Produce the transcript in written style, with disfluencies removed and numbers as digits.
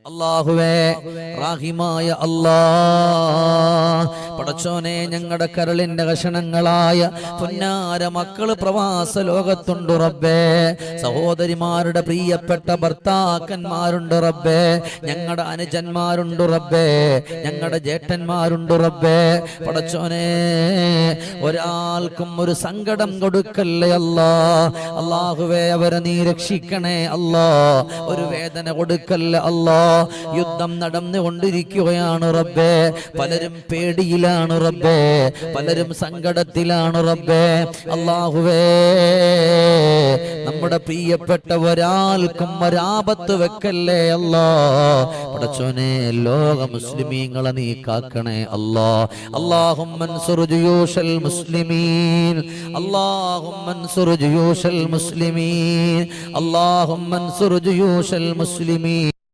അല്ലാഹുവേ റഹീമായ അല്ലാ, പടച്ചോനെ ഞങ്ങളുടെ കരളിന്റെ കഷണങ്ങളായ പുന്നാര മക്കള് പ്രവാസ ലോകത്തുണ്ട് റബ്ബേ. സഹോദരിമാരുടെ പ്രിയപ്പെട്ട ഭർത്താക്കന്മാരുണ്ട് റബ്ബേ. ഞങ്ങളുടെ അനുജന്മാരുണ്ട് റബ്ബേ. ഞങ്ങളുടെ ജേട്ടന്മാരുണ്ട് റബ്ബേ. പടച്ചോനെ ഒരാൾക്കും ഒരു സങ്കടം കൊടുക്കല്ലേ അല്ലാ. അല്ലാഹുവേ അവരെ നീ രക്ഷിക്കണേ അല്ലാ. ഒരു വേദന കൊടുക്കല്ലേ അല്ലാ. യുദ്ധം നടന്നുകൊണ്ടിരിക്കുകയാണ് റബ്ബേ. പലരും പേടിയിലാണ് റബ്ബേ. പലരും സങ്കടത്തിലാണ് റബ്ബേ. അല്ലാഹുവേ നമ്മുടെ പ്രിയപ്പെട്ട ഒരാൾക്കും ഒരാപത്ത് വെക്കല്ലേ അല്ലാ. പടച്ചോനെ ലോക മുസ്ലിമീങ്ങളെ നീ കാക്കണേ അല്ലാ. അല്ലാഹുമ്മ അൻസുർ ജുയൂശൽ മുസ്ലിമീൻ. അല്ലാഹുമ്മ അൻസുർ ജുയൂശൽ മുസ്ലിമീൻ. അല്ലാഹുമ്മ അൻസുർ ജുയൂശൽ മുസ്ലിമീൻ.